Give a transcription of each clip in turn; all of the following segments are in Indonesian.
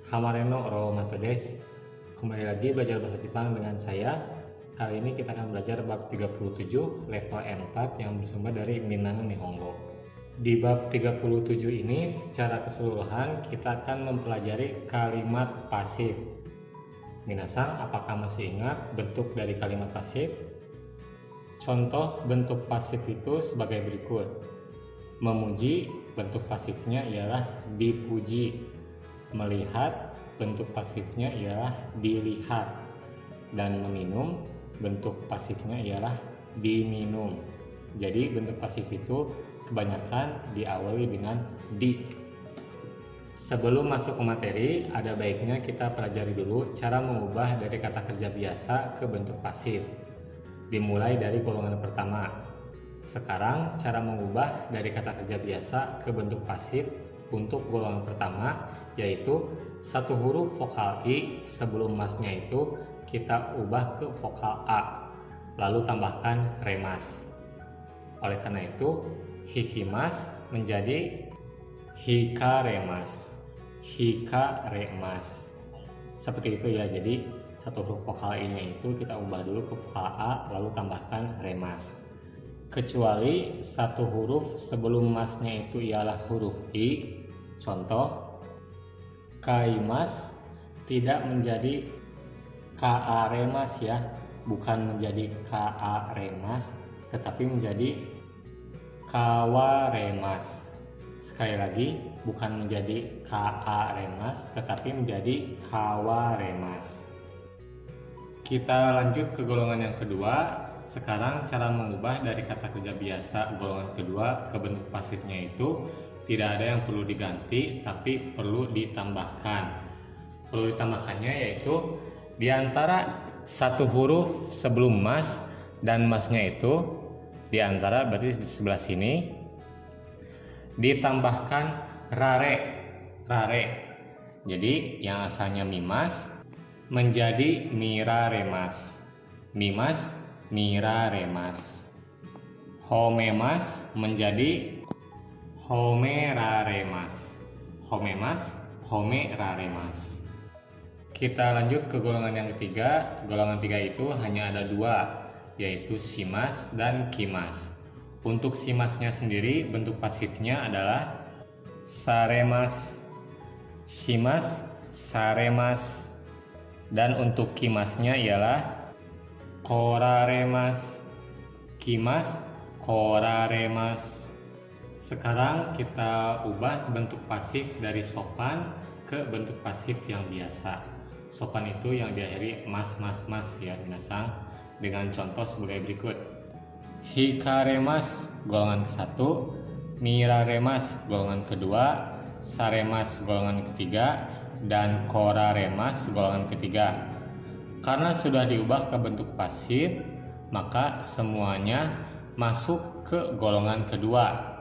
Hamareno Oromato desu. Kembali lagi belajar bahasa Jepang dengan saya. Kali ini kita akan belajar bab 37 level M4 yang bersumber dari Minano Nihongo. Di bab 37 ini secara keseluruhan kita akan mempelajari kalimat pasif. Minasang, apakah masih ingat bentuk dari kalimat pasif? Contoh bentuk pasif itu sebagai berikut. Memuji, bentuk pasifnya ialah dipuji. Melihat, bentuk pasifnya ialah dilihat. Dan meminum, bentuk pasifnya ialah diminum. Jadi bentuk pasif itu kebanyakan diawali dengan di. Sebelum masuk ke materi, ada baiknya kita pelajari dulu cara mengubah dari kata kerja biasa ke bentuk pasif. Dimulai dari golongan pertama. Sekarang cara mengubah dari kata kerja biasa ke bentuk pasif untuk golongan pertama, yaitu satu huruf vokal I sebelum masnya itu kita ubah ke vokal A, lalu tambahkan remas. Oleh karena itu, hikimas menjadi hikaremas. Hikaremas. Seperti itu ya, jadi satu huruf vokal I-nya itu kita ubah dulu ke vokal A, lalu tambahkan remas. Kecuali satu huruf sebelum masnya itu ialah huruf I. Contoh, kaimas tidak menjadi kaaremas ya, bukan menjadi kaaremas, tetapi menjadi kawaremas. Sekali lagi, bukan menjadi kaaremas, tetapi menjadi kawaremas. Kita lanjut ke golongan yang kedua. Sekarang cara mengubah dari kata kerja biasa golongan kedua ke bentuk pasifnya itu tidak ada yang perlu diganti, tapi perlu ditambahkan. Perlu ditambahkannya yaitu di antara satu huruf sebelum mas dan masnya itu, di antara berarti di sebelah sini, ditambahkan rare. Rare. Jadi yang asalnya mimas menjadi miraremas. Mimas, miraremas. Homemas menjadi homeraremas. Homemas, homeraremas. Kita lanjut ke golongan yang ketiga. Golongan tiga itu hanya ada dua, yaitu simas dan kimas. Untuk simasnya sendiri bentuk pasifnya adalah saremas. Simas, saremas. Dan untuk kimasnya ialah koraremas. Kimas, koraremas. Sekarang kita ubah bentuk pasif dari sopan ke bentuk pasif yang biasa. Sopan itu yang diakhiri mas, mas, mas ya minasang, dengan contoh sebagai berikut. Hikaremas golongan ke-1, miraremas golongan kedua, saremas golongan ketiga, dan koraremas golongan ketiga. Karena sudah diubah ke bentuk pasif, maka semuanya masuk ke golongan kedua.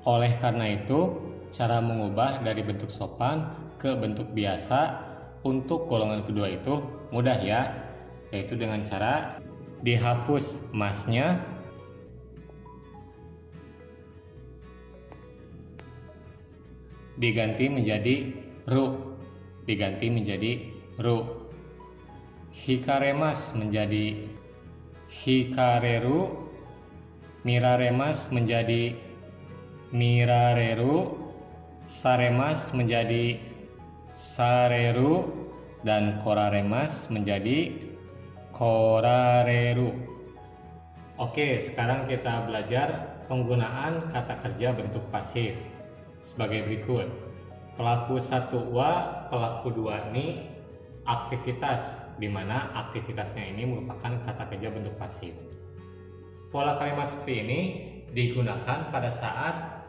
Oleh karena itu, cara mengubah dari bentuk sopan ke bentuk biasa untuk golongan kedua itu mudah ya, yaitu dengan cara dihapus masnya, diganti menjadi ru, diganti menjadi ru. Hikaremas menjadi hikareru, miraremas menjadi mirareru, saremas menjadi sareru, dan koraremas menjadi korareru. Oke, sekarang kita belajar penggunaan kata kerja bentuk pasif sebagai berikut. Pelaku 1 pelaku 2 ini aktivitas, di mana aktivitasnya ini merupakan kata kerja bentuk pasif. Pola kalimat seperti ini digunakan pada saat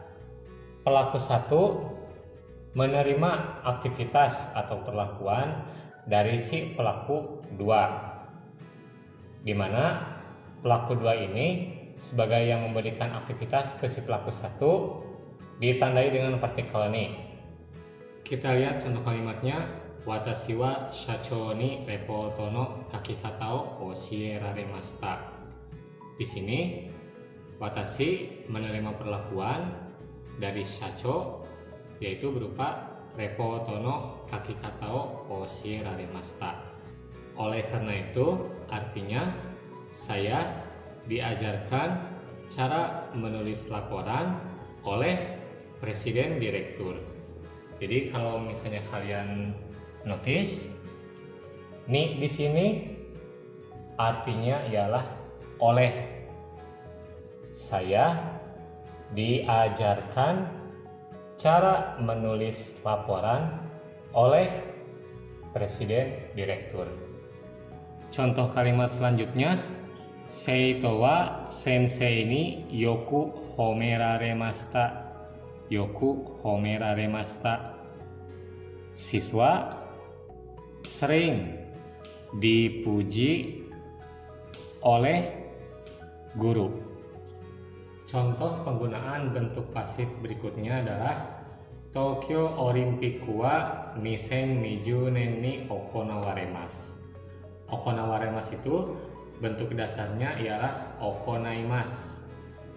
pelaku 1 menerima aktivitas atau perlakuan dari si pelaku 2, di mana pelaku 2 ini sebagai yang memberikan aktivitas ke si pelaku 1 ditandai dengan partikel ni. Kita lihat contoh kalimatnya. Watashi wa shacho ni reporto no kakikata o oshieraremashita. Di sini watashi menerima perlakuan dari shacho, yaitu berupa repo tono kaki katao oshiraremashita. Oleh karena itu, artinya saya diajarkan cara menulis laporan oleh presiden direktur. Jadi kalau misalnya kalian notice, nih di sini artinya ialah oleh. Saya diajarkan cara menulis laporan oleh presiden direktur. Contoh kalimat selanjutnya, Seito wa sensei ni yoku homeraremashita. Yoku homeraremashita. Siswa sering dipuji oleh guru. Contoh penggunaan bentuk pasif berikutnya adalah Tokyo Olympic wa 2020 nen ni okonawarimasu. Okonawarimasu itu bentuk dasarnya ialah okonaimasu.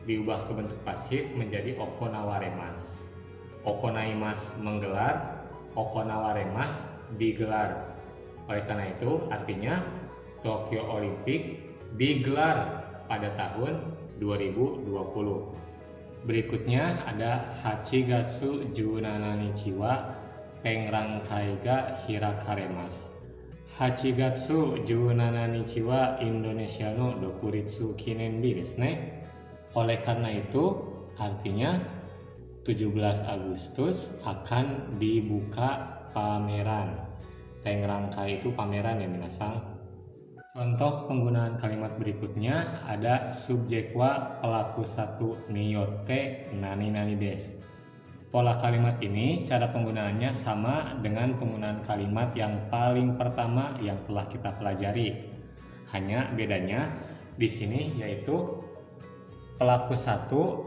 Diubah ke bentuk pasif menjadi okonawarimasu. Okonaimasu menggelar, okonawarimasu digelar. Oleh karena itu artinya Tokyo Olympic digelar pada tahun 2020. Berikutnya ada Hachigatsu 17 nichi wa Tenrankai ga hirakaremasu. Hachigatsu 17 nichi wa Indonesia no Dokuritsu Kinenbi desu ne. Oleh karena itu artinya 17 Agustus akan dibuka pameran. Tenrankai itu pameran ya minasang. Contoh penggunaan kalimat berikutnya ada subjek wa pelaku satu niyotte nani nani desu. Pola kalimat ini cara penggunaannya sama dengan penggunaan kalimat yang paling pertama yang telah kita pelajari. Hanya bedanya di sini yaitu pelaku satu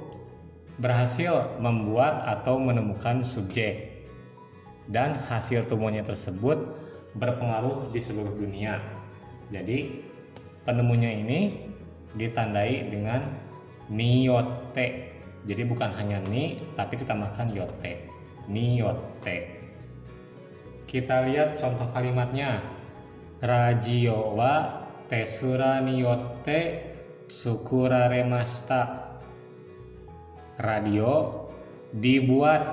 berhasil membuat atau menemukan subjek dan hasil temuannya tersebut berpengaruh di seluruh dunia. Jadi penemunya ini ditandai dengan niyotte. Jadi bukan hanya ni tapi ditambahkan yotte. Niyotte. Kita lihat contoh kalimatnya. Radio wa tesura niyotte tsukuraremashita. Radio dibuat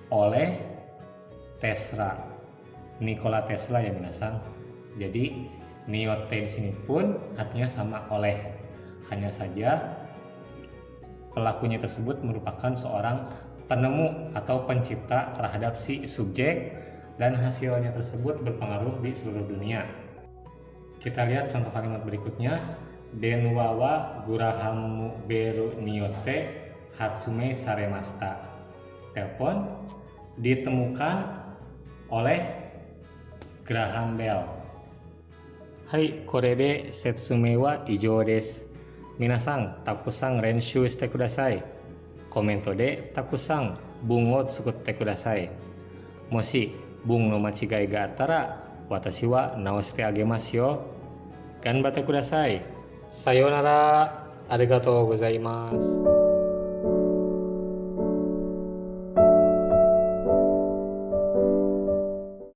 oleh Tesla. Nikola Tesla ya minasang. Jadi niyotte di sini pun artinya sama oleh. Hanya saja pelakunya tersebut merupakan seorang penemu atau pencipta terhadap si subjek dan hasilnya tersebut berpengaruh di seluruh dunia. Kita lihat contoh kalimat berikutnya. Denwa wa gurahamu beru niyotte hatsume saremashita. Telepon ditemukan oleh Graham Bell. Hai, これで説明は以上です。皆さん、たくさん練習してください。コメントでたくさん文を作ってください。もし文の間違いがあったら、私は直してあげますよ。頑張ってください。さようなら。ありがとうございます。